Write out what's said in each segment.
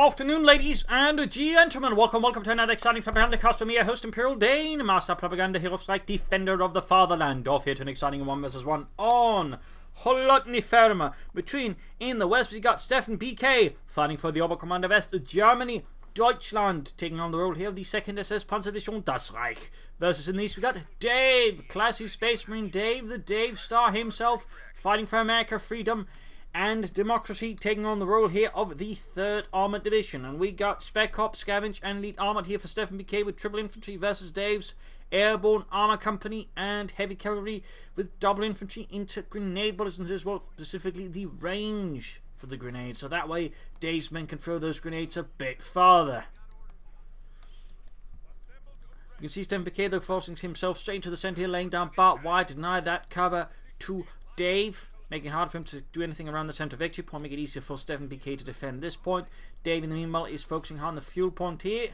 afternoon, ladies and gentlemen. Welcome to another exciting Propagandacast from me, your host Imperial Dane, Master Propaganda Hero of Strike, Defender of the Fatherland. Off here to an exciting 1v1 on Kholodny Ferma. Between, in the west, we got Steffenbk fighting for the Oberkommando West, Germany, Deutschland, taking on the role here of the 2nd SS Panzerdivision, das Reich. Versus in the east, we got Dave, classy Space Marine Dave, the Dave Star himself, fighting for America, freedom, and democracy, taking on the role here of the 3rd Armoured Division. And we got Spec Ops, Scavenge, and Elite Armoured here for Steffenbk with Triple Infantry versus Dave's Airborne Armour Company and Heavy Cavalry with Double Infantry into Grenade Bullets as well, specifically the range for the grenades. So that way, Dave's men can throw those grenades a bit farther. You can see Steffenbk though forcing himself straight into the centre here, laying down barbed wire, deny that cover to Dave, making it hard for him to do anything around the centre victory point, make it easier for Steffenbk to defend this point. Dave, in the meanwhile, is focusing hard on the fuel point here.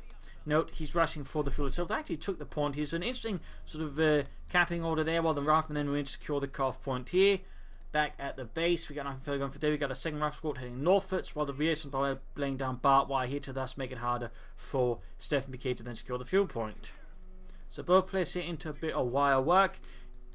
Note, he's rushing for the fuel itself. They actually took the point here, so an interesting sort of capping order there, while the Riflemen then went to secure the CoH point here. Back at the base, we got nothing further going for Dave. We got a 2nd Rifle Squad heading northwards, while the rear are laying down barbed wire here to thus make it harder for Steffenbk to then secure the fuel point. So both players here into a bit of wire work.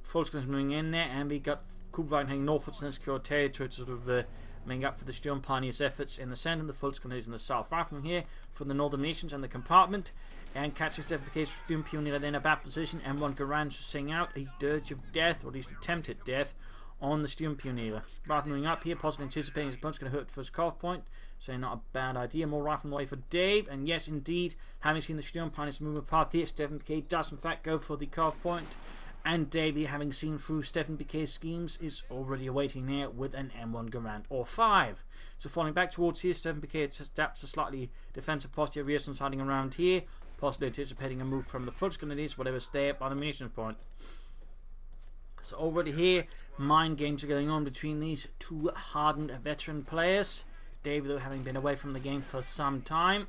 Full screen is moving in there, and we got Kubline heading northwards and then secure territory to sort of making up for the Sturm Pioneers' efforts in the centre. The full screen is in the south. Riflemen here for the Northern Nations and the compartment, and catching Steffenbk's Sturm Pioneer then in a bad position, and one Garand sing out a dirge of death, or at least attempted death, on the Sturm Pioneer. Rifleman moving up here, possibly anticipating his opponent's going to hurt for his CoH point, so not a bad idea. More Rifleman away for Dave, and yes indeed, having seen the Sturm Pioneers move apart here, Steffenbk does in fact go for the CoH point. And Davey, having seen through Steffenbk's schemes, is already awaiting there with an M1 Garand or 5. So falling back towards here, Steffenbk adapts a slightly defensive posture, Rearson's hiding around here, possibly anticipating a move from the foot grenadiers, whatever's there by the munitions point. So already here, mind games are going on between these two hardened veteran players. Davey, though, having been away from the game for some time,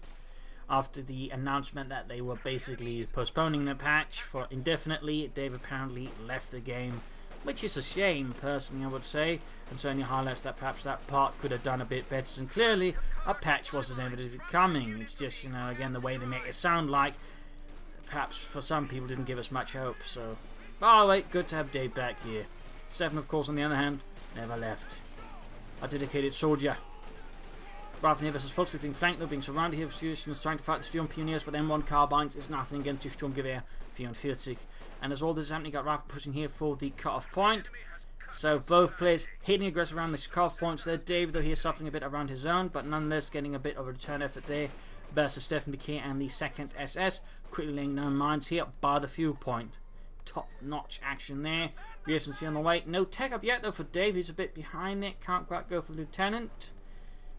after the announcement that they were basically postponing the patch for indefinitely, Dave apparently left the game, which is a shame, personally, I would say, and certainly highlights that perhaps that part could have done a bit better, and clearly a patch was inevitably coming. It's just, you know, again, the way they make it sound like perhaps for some people didn't give us much hope. So, by the way, good to have Dave back here. Stefan, of course, on the other hand, never left. A dedicated soldier. Rifleman versus Full being flanked, though, being surrounded here with Sturm trying to fight the Sturm Pioneers, but M1 carbines is nothing against the Sturmgewehr 44. And as all this is happening, got Rifle pushing here for the cut-off point. So both players hitting aggressive around the cut-off points there. Dave, though, here suffering a bit around his own, but nonetheless getting a bit of a return effort there versus Steffenbk and the 2nd SS, quickly laying down mines here by the fuel point. Top-notch action there. Reason's on the way. No tech up yet, though, for Dave. He's a bit behind there. Can't quite go for Lieutenant.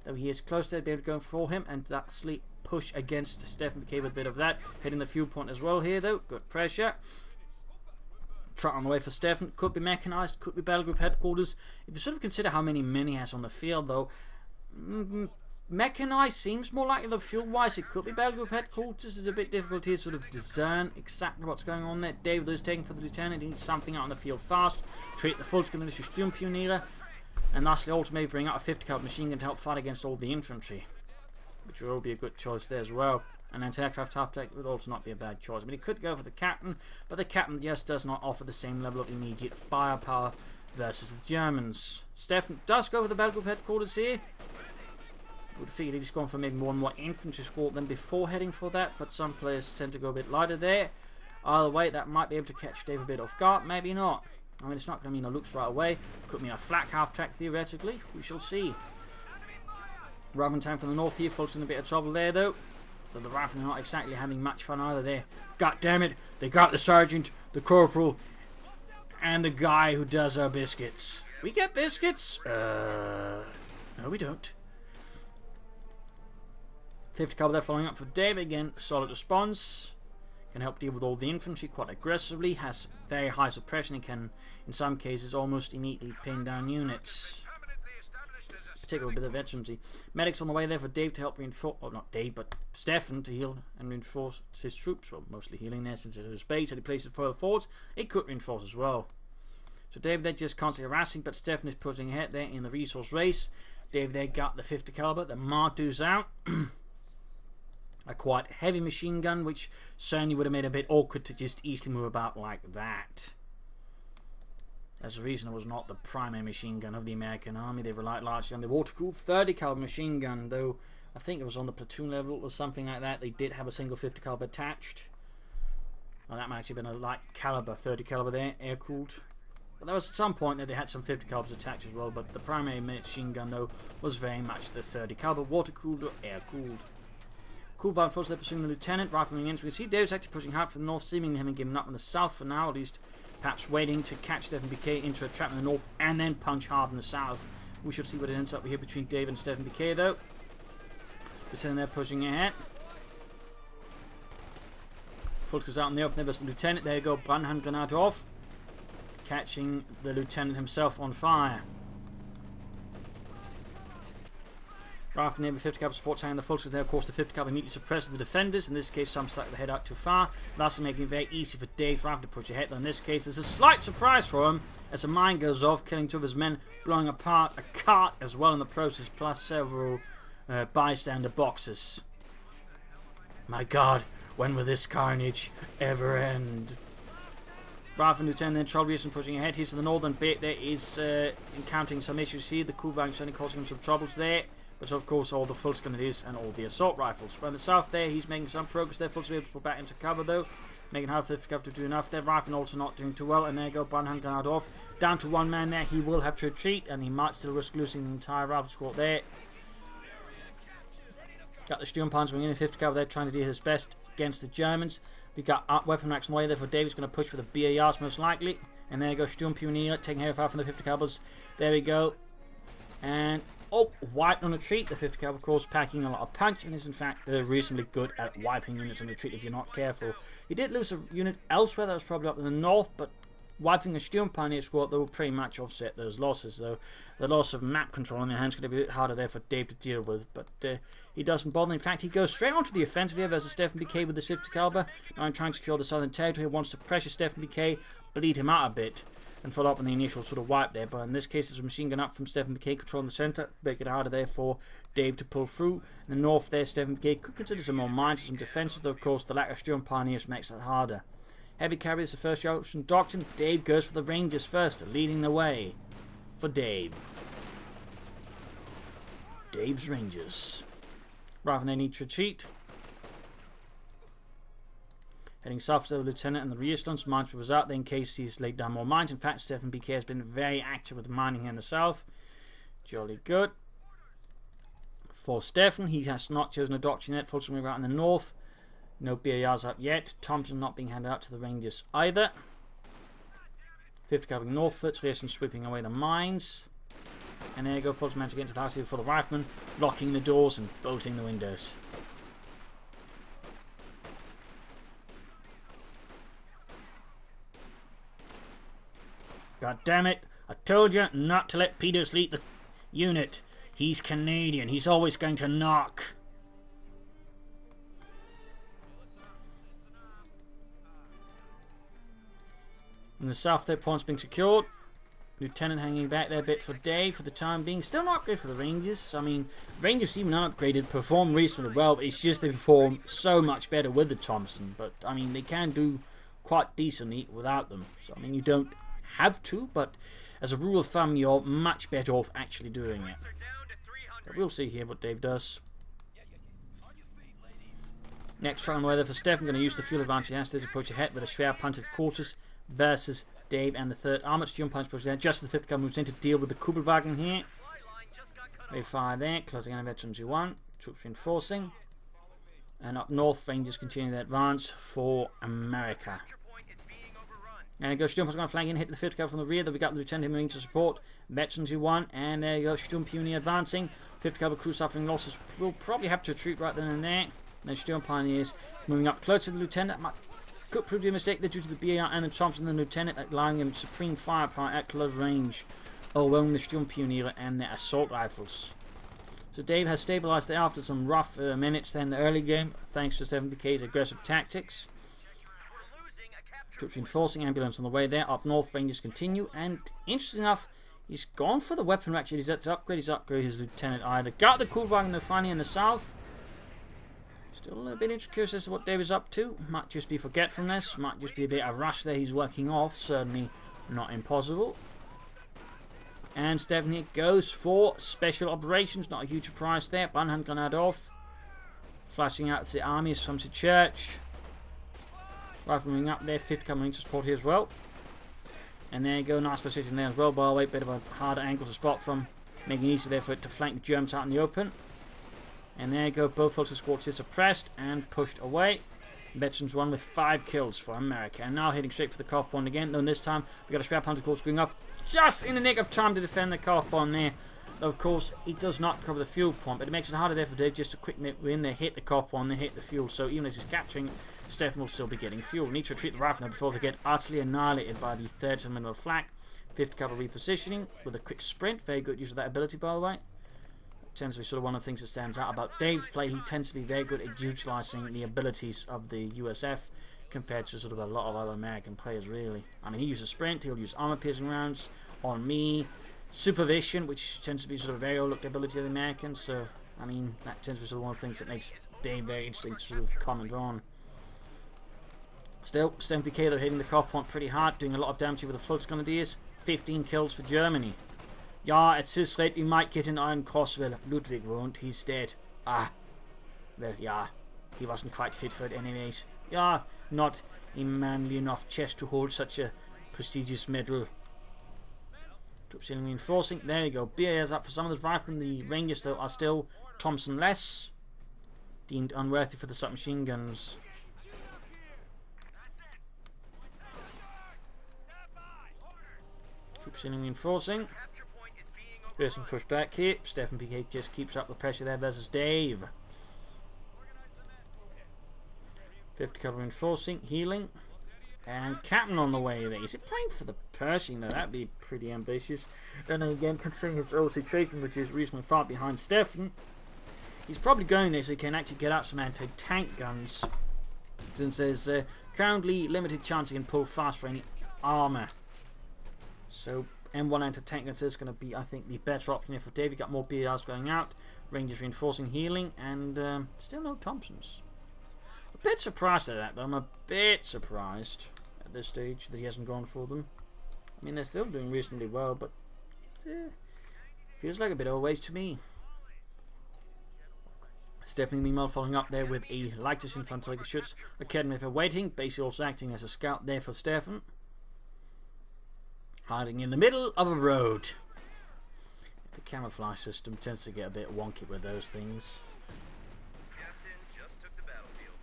Though he is close there, be able to go for him, and that sleep push against Steffenbk with a bit of that. Hitting the fuel point as well here, though. Good pressure. Trot on the way for Steffen. Could be mechanised, could be battle group headquarters. If you sort of consider how many men he has on the field, though, mechanised seems more likely, though fuel-wise. It could be battle group headquarters. There's a bit difficult here to sort of discern exactly what's going on there. David is taking for the Lieutenant. He needs something out on the field fast. Treat the full screen to Sturm Pioneer. And lastly, ultimately bring out a 50 caliber machine gun to help fight against all the infantry, which will be a good choice there as well. And anti-aircraft half-tech would also not be a bad choice. I mean, he could go for the captain, but the captain just does not offer the same level of immediate firepower versus the Germans. Stefan does go for the battle group headquarters here. Would have figured he'd just gone for maybe one more infantry squad than before heading for that, but some players tend to go a bit lighter there. Either way, that might be able to catch Dave a bit off guard, maybe not. I mean, it's not going to mean a looks right away. Could mean a flat half-track, theoretically. We shall see. Rifleman time from the north here. Folks in a bit of trouble there, though. But the Riflemen are not exactly having much fun either there. God damn it. They got the sergeant, the corporal, and the guy who does our biscuits. We get biscuits? No, we don't. 50 caliber there following up for Dave. Again, solid response. Can help deal with all the infantry quite aggressively, has very high suppression, and can, in some cases, almost immediately pin down units. Particularly with the veterancy. Medics on the way there for Dave to help reinforce, or not Dave, but Stefan to heal and reinforce his troops. Well, mostly healing there since it's his base, and he places it further forwards. It could reinforce as well. So Dave there just constantly harassing, but Stefan is pushing ahead there in the resource race. Dave there got the 50 caliber, the Mark 2's out. a quite heavy machine gun, which certainly would have made it a bit awkward to just easily move about like that. There's a reason it was not the primary machine gun of the American Army. They relied largely on the water-cooled 30 caliber machine gun, though I think it was on the platoon level or something like that. They did have a single 50 caliber attached. Well, that might actually have been a light caliber, 30 caliber there, air-cooled. But there was at some point that they had some 50 calibers attached as well, but the primary machine gun, though, was very much the 30 caliber, water-cooled or air-cooled. Cool by force, they're pursuing the lieutenant, rifling in. We can see Davis actually pushing hard for the north, seemingly having given up on the south for now, at least perhaps waiting to catch Steffenbk into a trap in the north and then punch hard in the south. We should see what it ends up here between Dave and Steffenbk, though. Lieutenant there pushing ahead. Fultz goes out in the open there, but the lieutenant, there you go, Brandhand grenade off, catching the lieutenant himself on fire. Rifle near the 50 caliber support tank, the Fultz there, of course, the 50 caliber immediately suppresses the defenders. In this case, some stuck the head out too far, thus making it very easy for Dave's rifle to push ahead. Though in this case, there's a slight surprise for him as a mine goes off, killing two of his men, blowing apart a cart as well in the process, plus several bystander boxes. My God, when will this carnage ever end? Rifle Lieutenant then Trollbeerson pushing ahead. He's to the northern bit. There is encountering some issues here. The Kuhlwagen certainly causing him some troubles there. But of course, all the Fultz grenadiers and all the assault rifles. But in the south there, he's making some progress there. Fultz will be able to pull back into cover though. Making hard for the cover to do enough there. Rifle also not doing too well. And there you go, Brandhand grenade off. Down to one man there. He will have to retreat. And he might still risk losing the entire rifle squad there. Got the Sturmpanzer in 50 cover there, trying to do his best against the Germans. We got weapon racks on the way there for David's going to push for the BARs most likely. And there you go, Sturmpionier taking heavy fire from the 50 calibers. There we go. And oh, wiped on retreat. The 50 caliber, of course, packing a lot of punch and is in fact reasonably good at wiping units on retreat if you're not careful. He did lose a unit elsewhere that was probably up in the north, but wiping a Sturmpioneer squad that will pretty much offset those losses, though the loss of map control on their hands is going to be a bit harder there for Dave to deal with, but he doesn't bother. In fact, he goes straight onto the offensive here versus Steffenbk with the 50 caliber. Now trying to secure the southern territory, wants to pressure Steffenbk, bleed him out a bit, and follow up on the initial sort of wipe there. But in this case, there's a machine gun up from Steffenbk controlling the centre, make it harder there for Dave to pull through. In the north there, Steffenbk could consider some more mines and some defences, though of course the lack of Sturmpioneers makes that harder. Heavy cavalry is the first option. Doctrine. Dave goes for the Rangers first, leading the way for Dave. Dave's Rangers. Rather than need to retreat. Heading south to the Lieutenant and the rear stunts. Mines was out there in case he's laid down more mines. In fact, Steffenbk has been very active with mining here in the south. Jolly good. For Steffen, he has not chosen a doctrine yet. Fultz move out in the north. No BARs up yet. Thompson not being handed out to the Rangers either. 50 covering northwards. Rearson sweeping away the mines. And there you go. Fultz managed to get into the house here for the riflemen. Locking the doors and bolting the windows. God damn it. I told you not to let Peters lead the unit. He's Canadian. He's always going to knock. In the south, their points being secured. Lieutenant hanging back there a bit for Dave for the time being. Still not good for the Rangers. I mean, Rangers even upgraded, perform reasonably well. But it's just they perform so much better with the Thompson. But I mean, they can do quite decently without them. So I mean, you don't have to, but as a rule of thumb, you're much better off actually doing it. But we'll see here what Dave does. Next try on the way there for Steph. I'm going to use the fuel advantage he has to push ahead with a schwer punted quarters versus Dave and the 3rd Armored Steel Punch push there. Just as the 5th gun moves in to deal with the Kugelwagen here. They fire there, closing on veterans 1. Troops reinforcing. And up north, Rangers continue their advance for America. And it goes Sturmpanzer going to flank in, hit the 5th gun from the rear. Then we got the Lieutenant Marine to support. Veterans 1, and there you go, Sturmpioneer advancing. 5th Cavalry crew suffering losses. We'll probably have to retreat right then and there. And Sturmpioneers moving up close to the Lieutenant. That could prove to be a mistake there due to the BAR and the Thompson and the Lieutenant allowing him supreme firepower at close range, overwhelming the Sturmpioneer and their assault rifles. So Dave has stabilised there after some rough minutes there in the early game, thanks to Steffenbk's aggressive tactics. Troops reinforcing, ambulance on the way there. Up north, Rangers continue, and interesting enough, he's gone for the weapon rack. He's had to upgrade his lieutenant either. Got the Kuhlwagen finally in the south. He's Still a bit curious as to what Dave is up to. Might just be forgetfulness, might just be a bit of rush there he's working off. Certainly not impossible. And Steffenbk goes for special operations. Not a huge surprise there. Bunhand grenade off. Flashing out to the army as from to church. Rifleman up there. 5th coming to support here as well. And there you go. Nice position there as well. By the way, bit of a harder angle to spot from. Making it easy there for it to flank the Germans out in the open. And there you go. Both Volks squads are suppressed and pushed away. Veterans won with 5 kills for America. And now heading straight for the Kholodny point again. Though this time we got a spare Hunter course going off just in the nick of time to defend the Kholodny there. Though of course he does not cover the fuel point, but it makes it harder there for Dave just to quick win there, hit the Kholodny and then hit the fuel. So even as he's capturing, Stefan will still be getting fuel. Need to retreat the riflemen before they get utterly annihilated by the 3rd Terminal Flak. 5th cavalry repositioning with a quick sprint. Very good use of that ability, by the way. Tends to be sort of one of the things that stands out about Dave's play. He tends to be very good at utilising the abilities of the USF compared to sort of a lot of other American players, really. I mean, he uses sprint, he'll use armor-piercing rounds on me, supervision, which tends to be sort of a very overlooked ability of the Americans. So, I mean, that tends to be sort of one of the things that makes Dave very interesting to sort of comment on. Still, Steffenbk though hitting the Kholodny point pretty hard, doing a lot of damage with the Volksgrenadiers. 15 kills for Germany. Ja, at this rate, we might get an Iron Cross. Well, Ludwig won't. He's dead. Ah. Well, yeah. He wasn't quite fit for it anyways. Yeah, not a manly enough chest to hold such a prestigious medal. Troops reinforcing. There you go. BA's up for some of those riflemen. The Rangers, though, are still Thompson-less. Deemed unworthy for the submachine guns. Troops reinforcing. Person pushed back here. Steffenbk just keeps up the pressure there versus Dave. 5th cavalry reinforcing, healing. And Captain on the way there. Is he playing for the Pershing though? That'd be pretty ambitious. Then again, considering his early situation, which is reasonably far behind Stefan, he's probably going there so he can actually get out some anti-tank guns. Since there's currently limited chance he can pull fast for any armour. So M1 anti-tank guns is going to be, I think, the better option here for Dave. You got more BRs going out, Rangers reinforcing, healing, and still no Thompsons. A bit surprised at that, though. I'm a bit surprised at this stage that he hasn't gone for them. I mean, they're still doing reasonably well, but feels like a bit always to me. Steffenbk meanwhile following up there with a lightest infantry Schütz Academy for waiting, basically also acting as a scout there for Stefan. Hiding in the middle of a road. The camouflage system tends to get a bit wonky with those things. Captain just took the battlefield.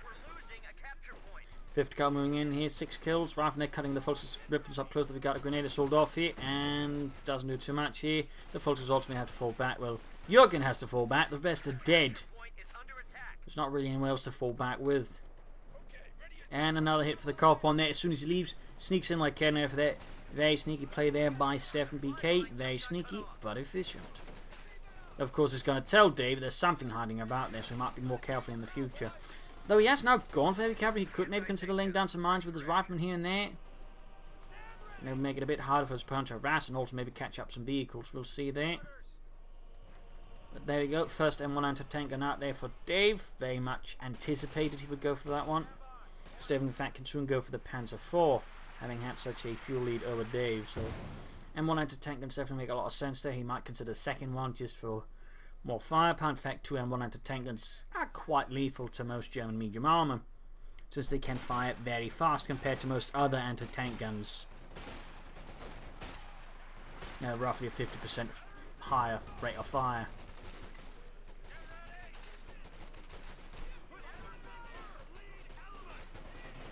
We're losing a capture point. 5th car moving in here, 6 kills. Rifleman cutting the Volks ripples up close. We've got a grenade sold off here and doesn't do too much here. The Volks ultimately have to fall back. Well, Jürgen has to fall back. The rest are dead. There's not really anyone else to fall back with. And another hit for the cop on there. As soon as he leaves, sneaks in like Ken for that. Very sneaky play there by Steffenbk. Very sneaky, but efficient. Of course, it's going to tell Dave there's something hiding about there, so he might be more careful in the future. Though he has now gone for heavy cavalry, he could maybe consider laying down some mines with his riflemen here and there. And it would make it a bit harder for his opponent to harass and also maybe catch up some vehicles. We'll see there. But there we go. First M1 anti-tank gun out there for Dave. Very much anticipated he would go for that one. Stefan, in fact, can soon go for the Panzer IV, having had such a fuel lead over Dave. So, M1 anti-tank guns definitely make a lot of sense there. He might consider a second one just for more firepower. In fact, 2 M1 anti-tank guns are quite lethal to most German medium armour, since they can fire very fast compared to most other anti-tank guns. Roughly a 50% higher rate of fire.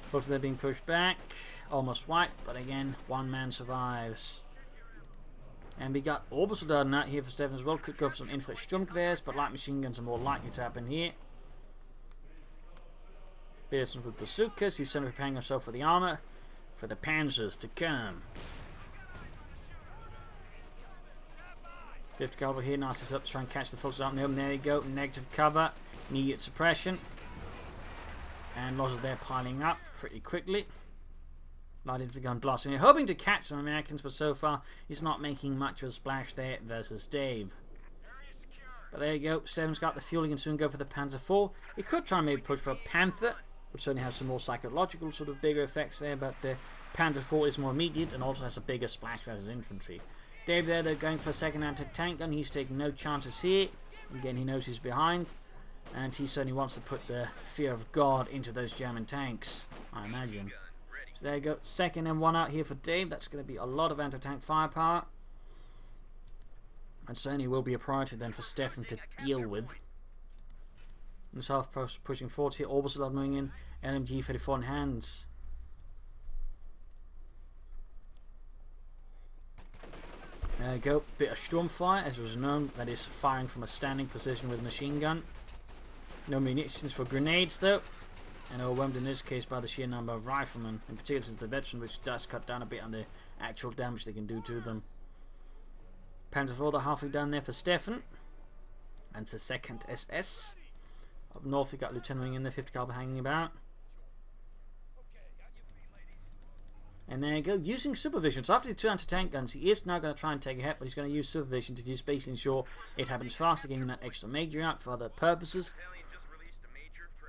Folks, they're being pushed back, almost wiped, but again, one man survives. And we got Obersoldaten out here for Stefan as well. Could go for some Infrastrukturgewehrs, but light machine guns are more likely to happen here. Pearson with bazookas. He's certainly preparing himself for the armor, for the panzers to come. 5th cavalry here, nice to try and catch the folks out in the open. There you go, negative cover, immediate suppression. And losses there piling up pretty quickly. Light into the gun blasting. We're hoping to catch some Americans, but so far he's not making much of a splash there versus Dave. But there you go. Steffen's got the fuel. He can soon go for the Panzer IV. He could try and maybe push for a Panther, which certainly has some more psychological sort of bigger effects there. But Panzer IV is more immediate and also has a bigger splash versus infantry. Dave there, they're going for a second anti-tank gun. He's taking no chances here. Again, he knows he's behind. And he certainly wants to put the fear of God into those German tanks, I imagine. So there you go. Second M1 out here for Dave. That's going to be a lot of anti-tank firepower. And certainly will be a priority then for Steffen to deal with. And South pushing forward here. Obersalon moving in. LMG 34 in hands. There you go. Bit of Sturmfire, as was known. That is firing from a standing position with a machine gun. No munitions for grenades though. And overwhelmed in this case by the sheer number of riflemen. In particular since the veteran, which does cut down a bit on the actual damage they can do to them. Panzer IV, they're halfway down there for Steffen. And it's the 2nd SS. Up north we got Lieutenant Wing in the 50 caliber hanging about. And there you go, using supervision. So after the 2 anti-tank guns, he is now going to try and take a hit, but he's going to use supervision to just basically ensure it happens faster, getting that extra major out for other purposes.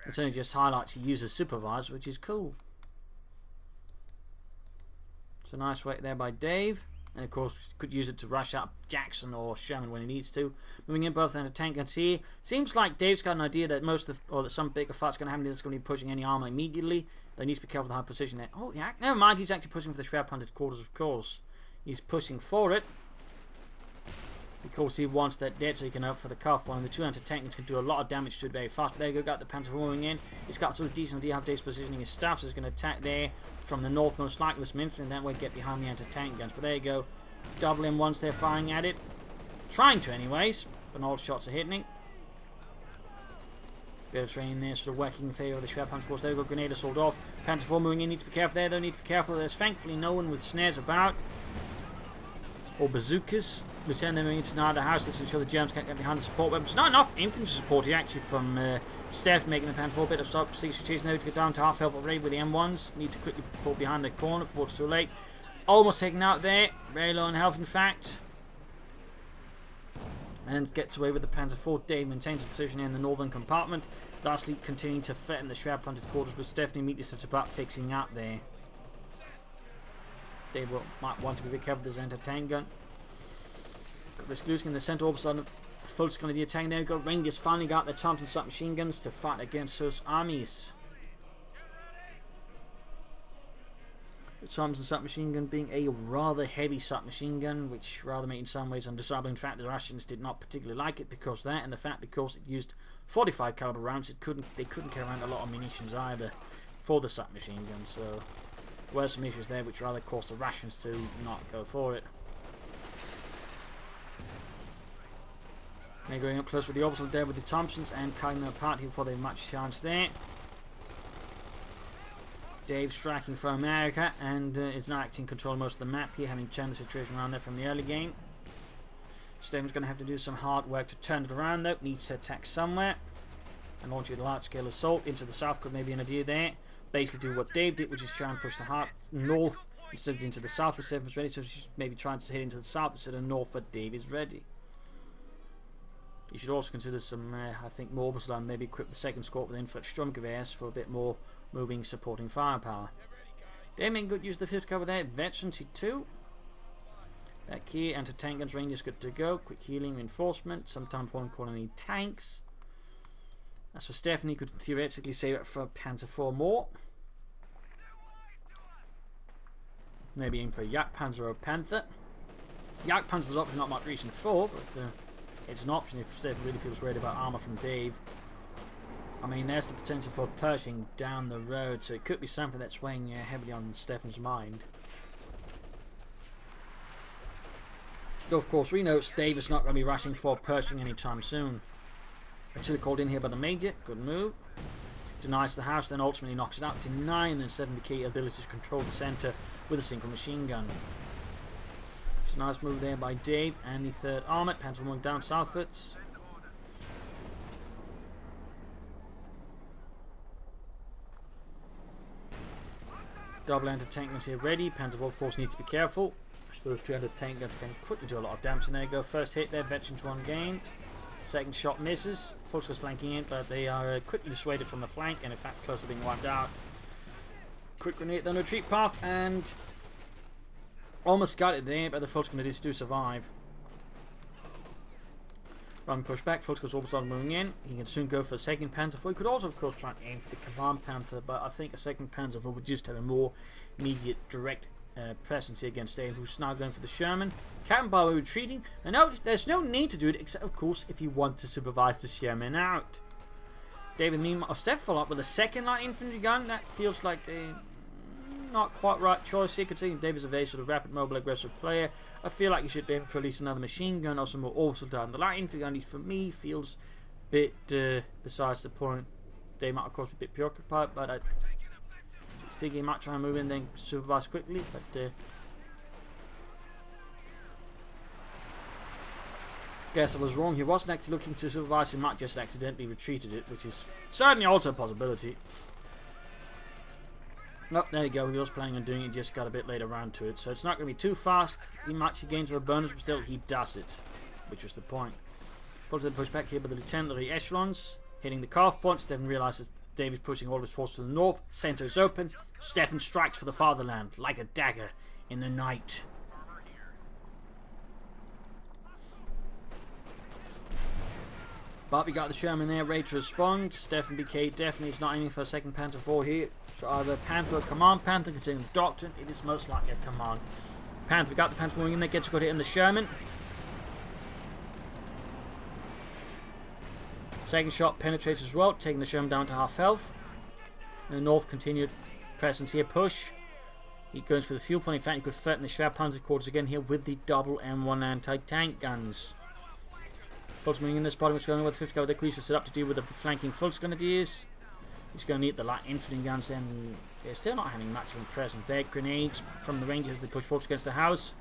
And so he just highlights he uses supervisor, which is cool. So nice work there by Dave. And of course, could use it to rush up Jackson or Sherman when he needs to. Moving in both anti-tank guns here. Seems like Dave's got an idea that that some bigger fight's going to happen. He's going to be pushing any armor immediately. They need to be careful with the high position there. Oh, yeah, never mind. He's actually pushing for the Schwerpunted quarters, of course. He's pushing for it because he wants that dead so he can open for the cuff one. And the 2 anti-tank can do a lot of damage to it very fast. But there you go, got the Panzer moving in. He's got sort of decent idea how Dave's positioning his staff, so he's going to attack there from the north, most likely with some infantry, and that way get behind the anti-tank guns. But there you go, double M1s there firing at it. Trying to anyways, but all shots are hitting. Bit of training there, sort of working in favour of the Schwerpunch. Of course, there we go, grenade assault off. Panzer IV moving in, need to be careful there, though, need to be careful. There's thankfully no one with snares about. Or bazookas. Lieutenant moving into another house to ensure the Germans can't get behind the support weapons. Not enough infantry support here actually from Steff, making the Panzer IV bit of stop. Six chase now to get down to half health already with the M1s. Need to quickly pull behind the corner before it's too late. Almost taken out there. Very low in health in fact. And gets away with the Panzer IV. Dave maintains a position in the northern compartment. Lastly, continuing to threaten the Schwerpunted quarters, but Stephanie immediately sets about fixing up there. Dave might want to be a bit careful with his anti-tank gun. Got risk losing in the centre. All of a sudden, Fult's going to be attacking there. Got Rangers finally got their Thompson submachine guns to fight against those armies. The Thompson submachine gun being a rather heavy submachine gun, which rather made in some ways undesirable. In fact, the Russians did not particularly like it because of that, and the fact because it used 45 caliber rounds, they couldn't carry around a lot of munitions either for the submachine gun. So there were some issues there which rather caused the Russians to not go for it. They're going up close with the orbital there with the Thompsons and cutting them apart here before they have much chance there. Dave striking for America and is now acting control of most of the map here, having turned the situation around there from the early game. Steffen's going to have to do some hard work to turn it around though. Needs to attack somewhere and launch a large scale assault into the south could maybe be an idea there. Basically do what Dave did, which is try and push the heart north instead of into the south. If Steffen's ready, so she's maybe trying to hit into the south instead of north, but Dave is ready. You should also consider some, I think, more Obersalon, maybe equip the second squad with infrared Sturmgewehrs for a bit more moving, supporting firepower. They making good use of the fifth cover there. Veteran T2. Back here, anti-tank guns, Rangers good to go. Quick healing, reinforcement. Sometimes one calling any tanks. As for Stephanie, could theoretically save it for Panzer IV more. Maybe aim for a Jagdpanzer or a Panther. Jagdpanzer's obviously not much reason for, but it's an option if Stephen really feels worried about armour from Dave. I mean, there's the potential for Pershing down the road, so it could be something that's weighing heavily on Stephen's mind. Though, of course, we know Dave is not going to be rushing for Pershing anytime soon. Actually called in here by the Major. Good move. Denies the house, then ultimately knocks it out, denying the Steffenbk ability to control the centre with a single machine gun. It's a nice move there by Dave and the 3rd Armoured. Panzer moving down southwards. Double anti-tank guns here ready. Panzer of course needs to be careful. So those 2 anti-tank guns can quickly do a lot of damage. And there you go, first hit there, Veterans 1 gained. Second shot misses. Volkswagen's flanking in, but they are quickly dissuaded from the flank, and in fact close to being wiped out. Quick grenade on the retreat path, and almost got it there, but the Volkswagen do survive. Run push back, Volkswagen's also moving in. He can soon go for a second Panzer IV. He could also, of course, try and aim for the command Panther, but I think a second Panzer IV would just have a more immediate, direct presence here against Dave, who's now going for the Sherman. Captain by retreating, and no, there's no need to do it, except of course if you want to supervise the Sherman out. David meanwhile, Steph follow up with a second light infantry gun. That feels like a not quite right choice here, considering David's a very sort of rapid, mobile, aggressive player. I feel like you should be able to release another machine gun or some more orbital dart. The light infantry gun, for me, feels a bit besides the point. They might of course be a bit preoccupied, but I figure he might try and move in then supervise quickly, but guess I was wrong. He wasn't actually looking to supervise, he might just accidentally retreated it, which is certainly also a possibility. Oh, there you go, he was planning on doing it, just got a bit later around to it, so it's not going to be too fast. He might gains a bonus, but still he does it, which was the point. Follows the push back here by the lieutenant of the echelons, hitting the calf point. Stephen realizes David's pushing all of his force to the north, center is open. Stephen strikes for the fatherland like a dagger in the night. But we got the Sherman there, ready to respond. Steffenbk definitely is not aiming for a second Panther IV here. So either Panther or Command Panther, considering the doctrine, it is most likely a Command Panther. We got the Panther moving in there, gets a good hit in the Sherman. Second shot penetrates as well, taking the Sherman down to half health. The North continued presence here, push. He goes for the fuel point. In fact, he could threaten the Schwerpanzer quarters again here with the double M1 anti-tank guns. Fultz moving in this bottom, which is going with 50 with the creases set up to deal with the flanking Volksgrenadiers. He's going to need the light infantry guns then. They're still not having much of a presence there. Grenades from the Rangers as they push Volks against the house.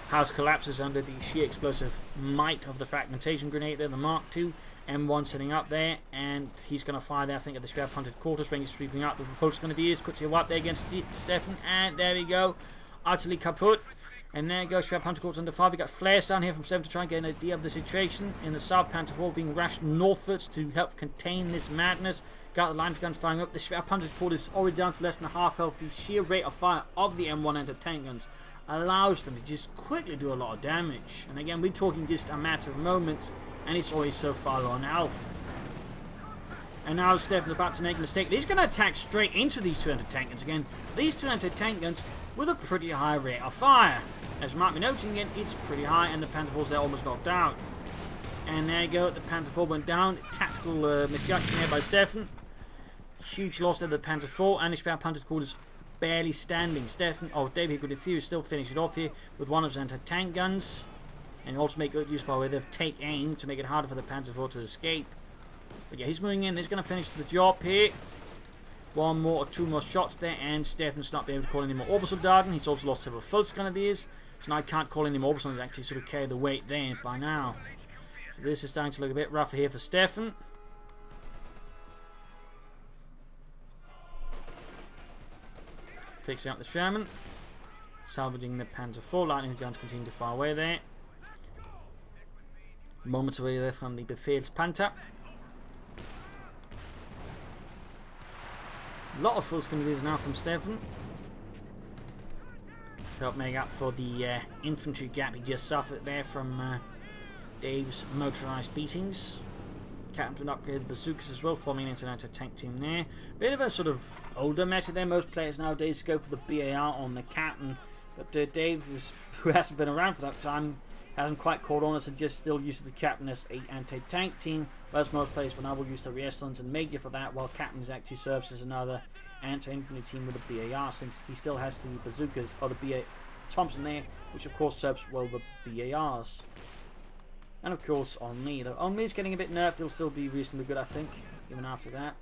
House collapses under the sheer explosive might of the fragmentation grenade there, the Mark II. M1 setting up there, and he's going to fire there, I think, at the Schwerpanzer quarters. Rangers sweeping out the Volksgrenadiers. Quickly wipe there against Stefan, and there we go. Utterly kaput. And there goes Schwerpanzer quarters under fire. We got flares down here from 7 to try and get an idea of the situation. In the South, Panther IV being rushed northwards to help contain this madness. Got the line guns firing up. The Schwerpanzer quarters already down to less than half health. The sheer rate of fire of the M1 anti-tank guns allows them to just quickly do a lot of damage. And again, we're talking just a matter of moments, and it's always so far low on health. And now Stefan's about to make a mistake. He's going to attack straight into these two anti-tank guns again. These two anti-tank guns with a pretty high rate of fire. As you might be noticing again, it's pretty high, and the Panther IV's there almost knocked out. And there you go, the Panther IV went down. Tactical misjudgment here by Stefan. Huge loss there, the Panther IV, and the Schwerpanzer quarters barely standing. David could in theory still finish it off here with one of his anti-tank guns. And also make good use by way of take aim to make it harder for the Panther IV to escape. But yeah, he's moving in, he's going to finish the job here. One more or two more shots there, and Stefan's not being able to call any more orbital darting. He's also lost several Volksgrenadiers, so now I can't call any more orbital. He's actually sort of carry the weight there by now. So this is starting to look a bit rougher here for Stefan. Fixing up the Sherman, salvaging the Panzer IV. Lightning guns continue to fire away there. Moments away there from the Befehlspanther. A lot of Volksgrenadiers now from Stefan to help make up for the infantry gap he just suffered there from Dave's motorised beatings. Captain upgraded bazookas as well, forming an anti-tank team there. Bit of a sort of older meta there. Most players nowadays go for the BAR on the Captain, but Dave, who hasn't been around for that time, hasn't quite caught on, and just still uses the Captain as an anti-tank team, whereas most players will now use the Rieslands and Major for that, while Captain actually serves as another anti-infantry team with a BAR, since he still has the bazookas, or the BA Thompson there, which of course serves well the BARs. And of course on me, though on me's getting a bit nerfed, he'll still be reasonably good I think, even after that.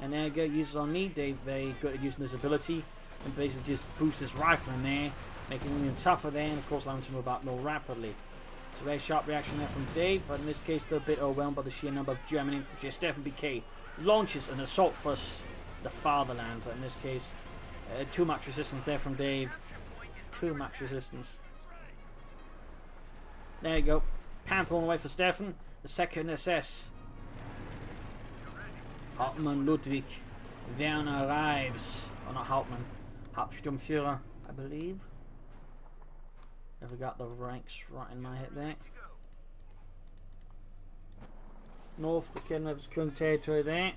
And there you go, uses on me, Dave very good at using this ability, and basically just boosts his rifle in there, making him tougher there, and of course allowing him to move about more rapidly. So very sharp reaction there from Dave, but in this case they're a bit overwhelmed by the sheer number of German infantry. Steffenbk launches an assault for the fatherland, but in this case too much resistance there from Dave. Too much resistance. There you go. Panther on the way for Steffen. The 2nd SS. Hauptmann Ludwig Werner arrives. Oh, not Hauptmann. Hauptsturmführer, I believe. Have I got the ranks right in my head there? North, Kennedy's current territory there.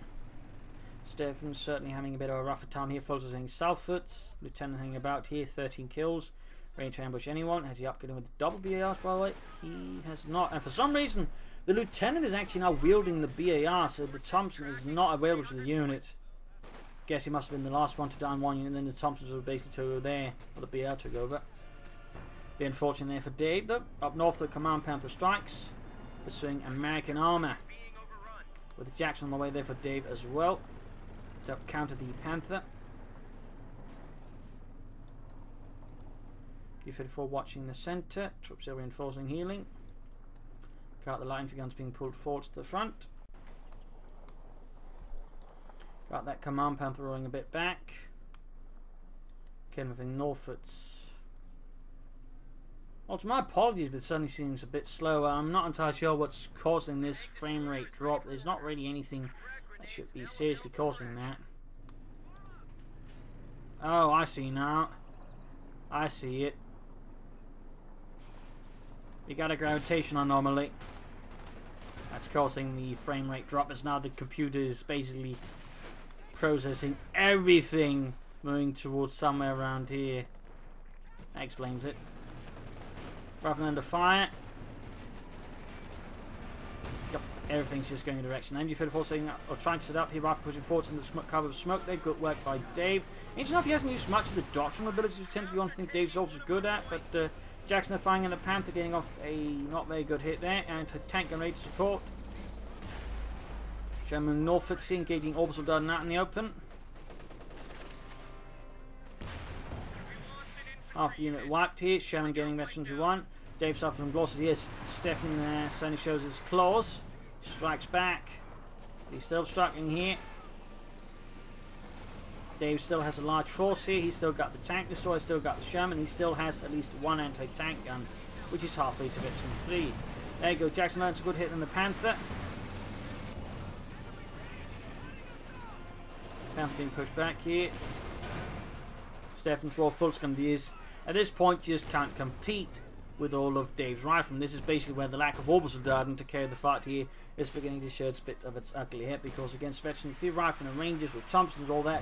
Steffen's certainly having a bit of a rougher time here. Folks are saying southwards. Lieutenant hanging about here, 13 kills. Ready to ambush anyone. Has he upgraded with double BARs, by the way? He has not. And for some reason, the lieutenant is actually now wielding the BAR, so the Thompson is not available to the unit. Guess he must have been the last one to down one unit, and then the Thompsons were basically took over there, or the BAR took over. Be unfortunate there for Dave, though. Up north, the Command Panther strikes, pursuing American armour. With Jackson on the way there for Dave as well, to counter the Panther. U-54 watching the centre. Troops are reinforcing healing. Got the line for guns being pulled forward to the front. Got that Command Panther rolling a bit back. Okay, moving northwards. Well, to my apologies if it suddenly seems a bit slower. I'm not entirely sure what's causing this frame rate drop. There's not really anything that should be seriously causing that. Oh, I see now. I see it. You got a gravitational anomaly. That's causing the frame rate drop, as now the computer is basically processing everything moving towards somewhere around here. That explains it. Rather than the fire. Yep, everything's just going in a direction. MG-34 saying, or trying to set up here after pushing forwards in the cover of smoke there. Good work by Dave. Interesting enough, he hasn't used much of the doctrinal abilities, which tend to be one thing Dave's also good at, but Jackson are firing in the Panther, getting off a not very good hit there, and to tank and raid support. German Norfolk engaging orbital dart out in the open. Half the unit wiped here. Sherman getting veterans who won. Dave suffering losses here. Steffen certainly shows his claws. Strikes back. He's still striking here. Dave still has a large force here. He's still got the tank destroyer, still got the Sherman. He still has at least one anti-tank gun, which is halfway to veteran 3. There you go. Jackson lands a good hit on the Panther. Panther being pushed back here. Steffen's raw full scum is at this point just can't compete with all of Dave's rifle. This is basically where the lack of orbital dart to carry the fight here is beginning to show a bit of its ugly head, because against veteran 3 rifle and Rangers with Thompsons, all that,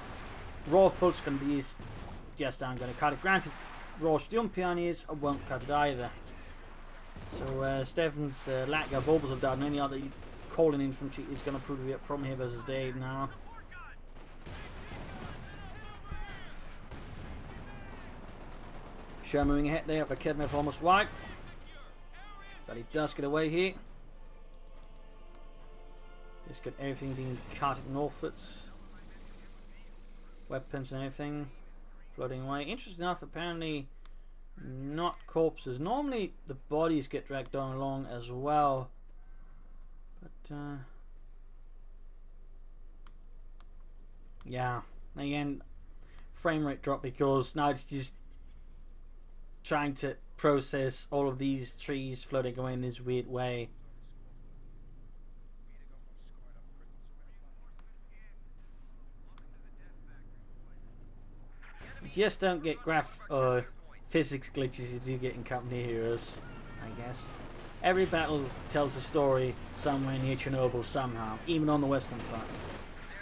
raw full scum is just aren't going to cut it. Granted, raw Sturm Pioneers won't cut it either. So Steffen's lack of orbital dart and any other calling infantry is going to prove to be a problem here versus Dave now. Sherman moving ahead there, but Kednev almost wiped. But he does get away here. Just got everything being carted northwards. Weapons and everything floating away. Interesting enough, apparently not corpses. Normally the bodies get dragged on along as well. But yeah, again, frame rate drop because now it's just trying to process all of these trees floating away in this weird way. You just don't get physics glitches you do get in Company Heroes, I guess. Every battle tells a story somewhere near Chernobyl somehow, even on the Western Front.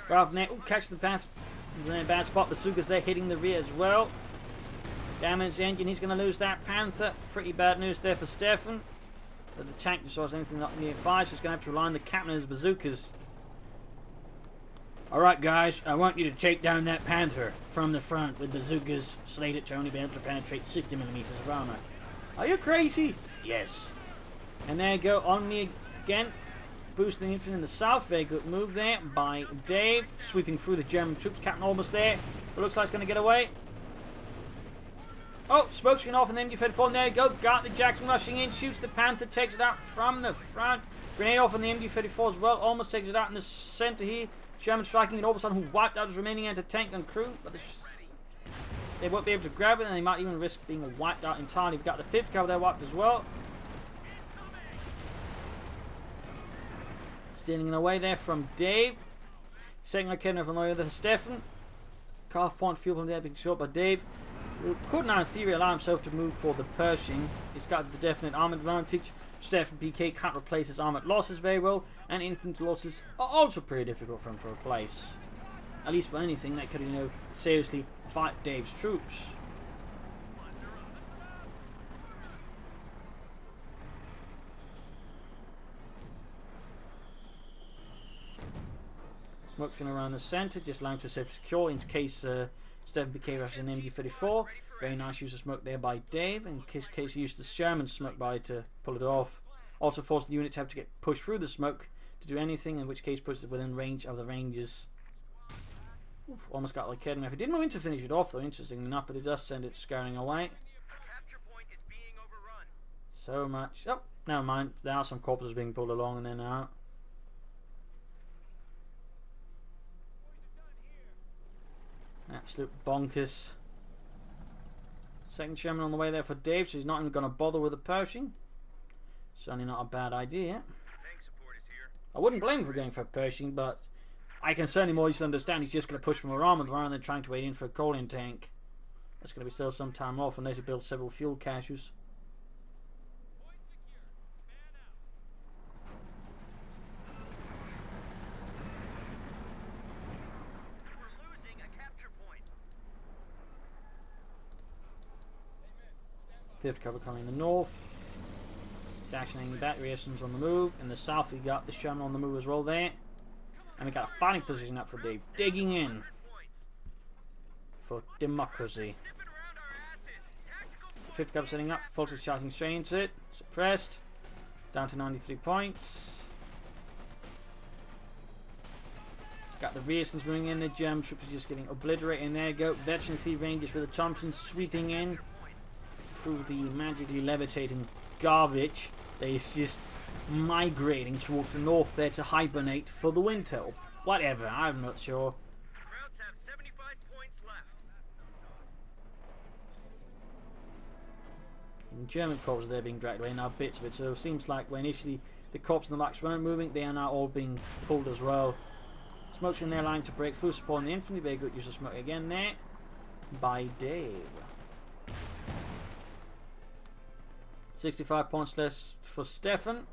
Rather than catch the path in a bad spot, Bazookas there hitting the rear as well. Damage the engine, he's going to lose that Panther. Pretty bad news there for Steffen. But the tank destroys anything not nearby, so he's going to have to rely on the captain and his bazookas. Alright guys, I want you to take down that Panther from the front with bazookas slated to only be able to penetrate 60mm of armor. Are you crazy? Yes. And there you go, on me again. Boosting the infantry in the south. Very good move there by Dave. Sweeping through the German troops. Captain almost there. It looks like he's going to get away. Oh, smoke screen off and then MG-34. There you go. Got the Jackson rushing in. Shoots the Panther. Takes it out from the front. Grenade off on the MG-34 as well. Almost takes it out in the center here. Sherman striking at Orbison, who wiped out his remaining anti-tank and crew. But they won't be able to grab it, and they might even risk being wiped out entirely. We've got the 5th cover there wiped as well. Stealing it away there from Dave. Second like Kevin on the way there for Stefan. Half point fuel from there being shot by Dave. Who could now in theory allow himself to move for the Pershing. He's got the definite armoured advantage. Steffenbk can't replace his armoured losses very well, and infantry losses are also pretty difficult for him to replace. At least for anything that could, seriously fight Dave's troops. Smoking around the centre, just allowing to stay secure in case Steffenbk rushes an MG34. Very nice use of smoke there by Dave, in case he used the Sherman smoke by to pull it off. Also forced the unit to have to get pushed through the smoke to do anything, in which case puts it within range of the Rangers. Oof, almost got like Kholodny. He didn't know when to finish it off though, interestingly enough, but it does send it scurrying away. So much. Oh, never mind. There are some corpses being pulled along and then out. Absolute bonkers. Second Sherman on the way there for Dave, so he's not even going to bother with the Pershing. Certainly not a bad idea. I wouldn't blame him for going for a Pershing, but I can certainly more easily understand he's just going to push from around rather than trying to wait in for a Kholodny tank. That's going to be still some time off unless he builds several fuel caches. Fifth cover coming in the north. Dashing battery systems on the move. In the south, we got the Sherman on the move as well there. And we got a fighting position up for Dave. Digging in for democracy. Fifth cover setting up. Fulton's charging straight into it. Suppressed. Down to 93 points. Got the rear systems moving in. The German troops are just getting obliterated. And there you go. Veteran 3 Rangers with the Thompsons sweeping in through the magically levitating garbage that is just migrating towards the north there to hibernate for the winter. Or whatever, I'm not sure. Krauts have 75 points left. And German corps they're being dragged away now, bits of it. So it seems like where initially the corps and the Lux weren't moving, they are now all being pulled as well. Smoke's in their line to break through, supporting the infantry. Very good use of smoke again there by Dave. 65 points less for Stefan.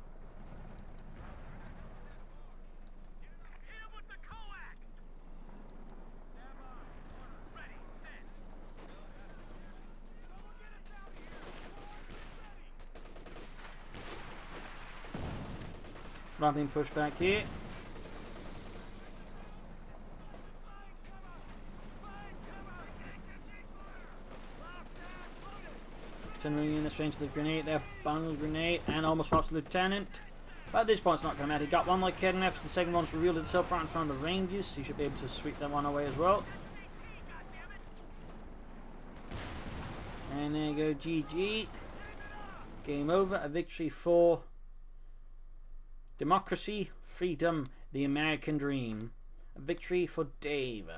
Ramping push back here. Continuing in the range of the grenade there, bundled grenade, and almost drops the lieutenant. But at this point, it's not going to matter. He got one like Kholodny, the second one's revealed itself right in front of the Rangers, so he should be able to sweep that one away as well. And there you go, GG. Game over. A victory for democracy, freedom, the American dream. A victory for Dave.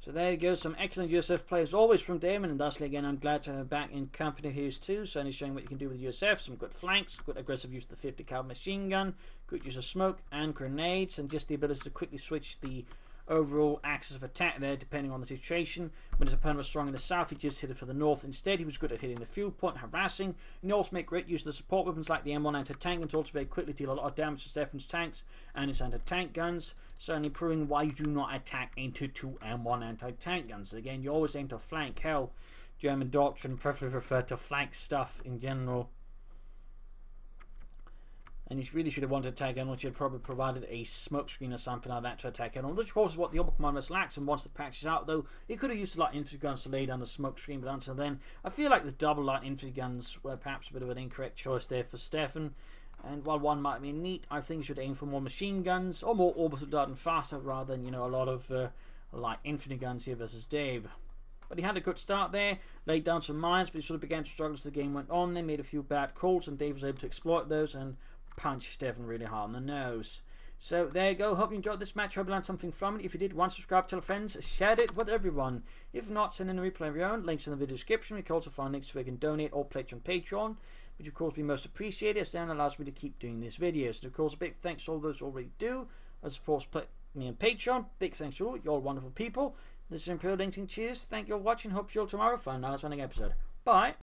So there you go, some excellent USF players always from Damon, and thusly again I'm glad to have back in company here too, certainly showing what you can do with USF, some good flanks, good aggressive use of the 50 caliber machine gun, good use of smoke and grenades, and just the ability to quickly switch the overall axis of attack there depending on the situation. When his opponent was strong in the south, he just hit it for the north. Instead, he was good at hitting the fuel point, harassing, and he also made great use of the support weapons like the M1 anti-tank and to also very quickly deal a lot of damage to Stefan's tanks and his anti-tank guns, certainly proving why you do not attack into 2 M1 anti-tank guns. Again, you always aim to flank. Hell, German doctrine preferably preferred to flank stuff in general. And you really should have wanted to attack on, which had probably provided a smoke screen or something like that to attack on. Which of course is what the upper commanders lacks, and once the patch is out though, he could have used a lot of infantry guns to lay down the smoke screen, but until then, I feel like the double light infantry guns were perhaps a bit of an incorrect choice there for Stefan. And while one might be neat, I think you should aim for more machine guns, or more orbital dart and faster, rather than, a lot of light infantry guns here versus Dave. But he had a good start there, laid down some mines, but he sort of began to struggle as the game went on. They made a few bad calls, and Dave was able to exploit those and punch Stefan really hard on the nose. So there you go. Hope you enjoyed this match. Hope you learned something from it. If you did, subscribe, tell friends, share it with everyone. If not, send in a replay of your own. Links in the video description. You can also find links to where you can donate or pledge on Patreon. which of course would be most appreciated, as then allows me to keep doing these videos. And of course, a big thanks to all those who already do, as of course me on Patreon. Big thanks to all, you're all wonderful people. This is Imperial LinkedIn. Cheers, thank you for watching, hope you all tomorrow for another running episode. Bye.